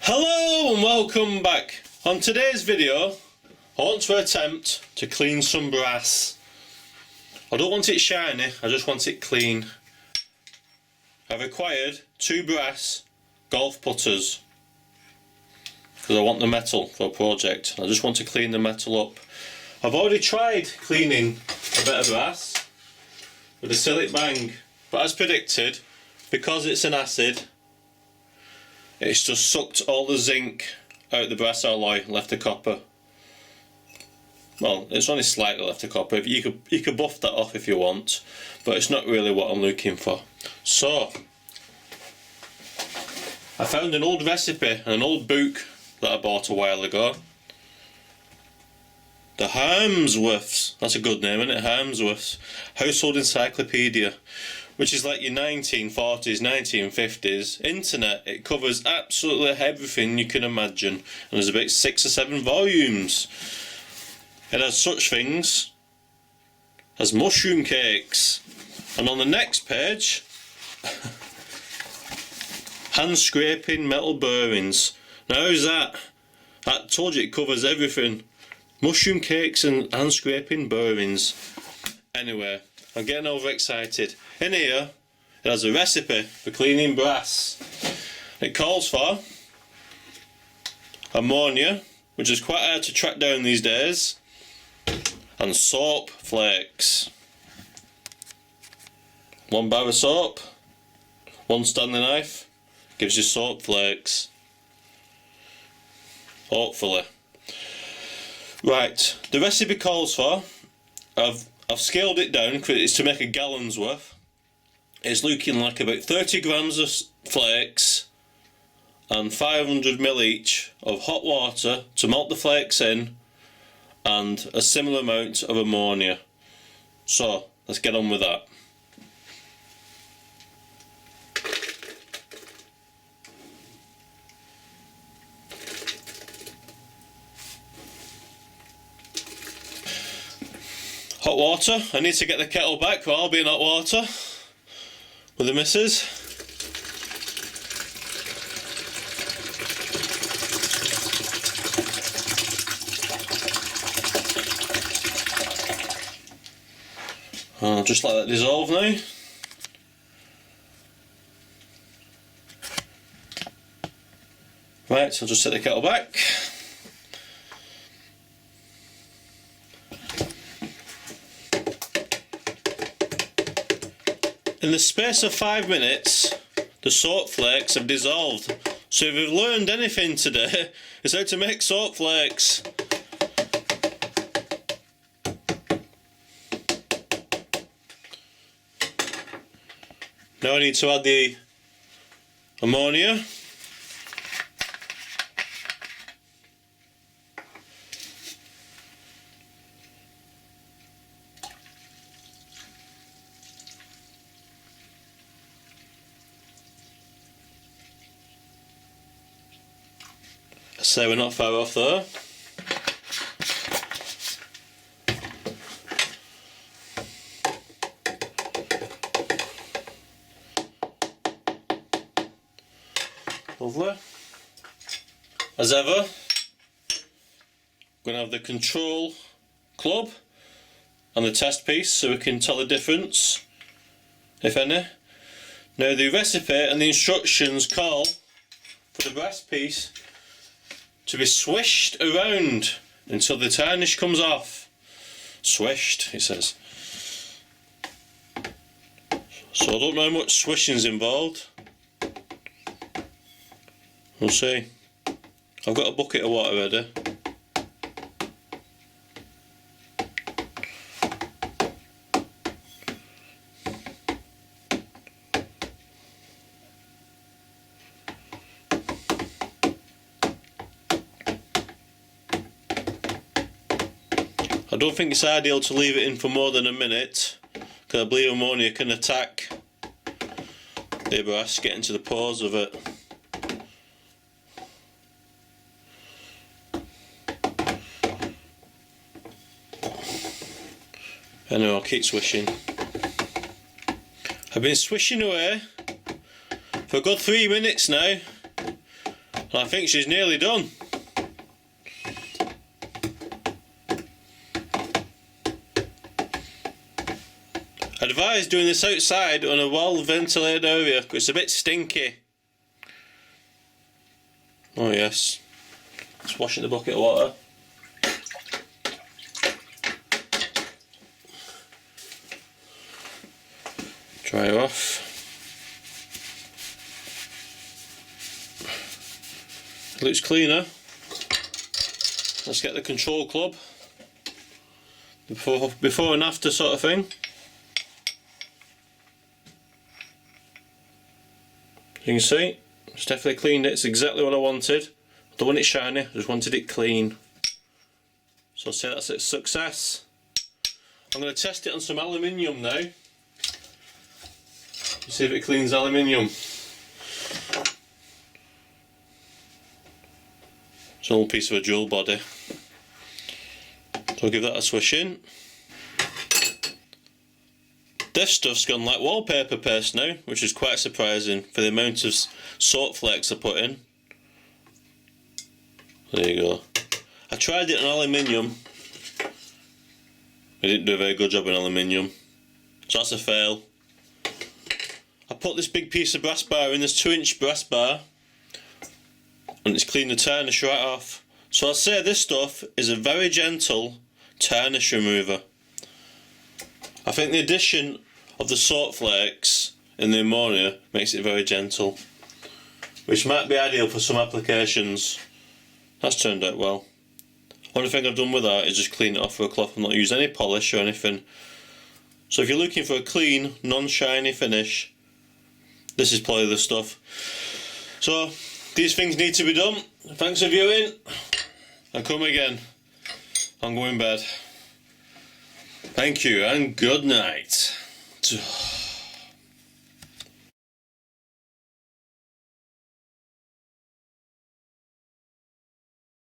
Hello and welcome back. On today's video I want to attempt to clean some brass. I don't want it shiny, I just want it clean. I've acquired 2 brass golf putters because I want the metal for a project. I just want to clean the metal up. I've already tried cleaning a bit of brass with a Silic Bang, but as predicted, because it's an acid, it's just sucked all the zinc out of the brass alloy, left the copper. Well, it's only slightly left the copper. You could buff that off if you want, but it's not really what I'm looking for. So, I found an old recipe and an old book that I bought a while ago. The Harmsworth's, that's a good name, isn't it? Harmsworth's Household Encyclopedia, which is like your 1940s, 1950s internet. It covers absolutely everything you can imagine, and there's about 6 or 7 volumes. It has such things as mushroom cakes, and on the next page, hand scraping metal bearings. Now how's that? I told you it covers everything. Mushroom cakes and hand scraping bearings. Anyway, I'm getting overexcited. In here, it has a recipe for cleaning brass. It calls for ammonia, which is quite hard to track down these days, and soap flakes. 1 bar of soap, 1 Stanley knife, gives you soap flakes. Hopefully. Right, the recipe calls for, I've scaled it down because it's to make a gallon's worth. It's looking like about 30 grams of flakes and 500 ml each of hot water to melt the flakes in, and a similar amount of ammonia. So let's get on with that. Hot water. I need to get the kettle back, or I'll be in hot water with the missus. I'll just let that dissolve now. Right, so I'll just set the kettle back. In the space of 5 minutes, the soap flakes have dissolved. So if we've learned anything today, it's how to make soap flakes. Now I need to add the ammonia. So we're not far off there. Lovely. As ever, I'm going to have the control club and the test piece so we can tell the difference, if any. Now the recipe and the instructions call for the brass piece to be swished around until the tarnish comes off. Swished, it says. So I don't know how much swishing's involved. We'll see. I've got a bucket of water ready. I don't think it's ideal to leave it in for more than a minute, because I believe ammonia can attack the brass, get into the pores of it. Anyway, I'll keep swishing. I've been swishing away for a good 3 minutes now, I think she's nearly done. Advise doing this outside on a well ventilated area because it's a bit stinky. Oh yes, just washing the bucket of water. Dry her off. Looks cleaner. Let's get the control club. Before and after sort of thing. You can see, it's definitely cleaned it. It's exactly what I wanted. I don't want it shiny, I just wanted it clean. So I'll say that's a success. I'm going to test it on some aluminium now. See if it cleans aluminium. It's an old piece of a jewel body. So I'll give that a swish in. This stuff's gone like wallpaper paste now, which is quite surprising for the amount of salt flakes I put in. There you go. I tried it on aluminium. I didn't do a very good job on aluminium, so that's a fail. I put this big piece of brass bar in, this 2-inch brass bar, and it's cleaned the tarnish right off. So I'll say this stuff is a very gentle tarnish remover. I think the addition of the salt flakes and the ammonia makes it very gentle, which might be ideal for some applications. That's turned out well. Only thing I've done with that is just clean it off with a cloth and not use any polish or anything. So if you're looking for a clean, non-shiny finish, this is probably the stuff. So these things need to be done. Thanks for viewing, and come again. I'm going to bed. Thank you and good night.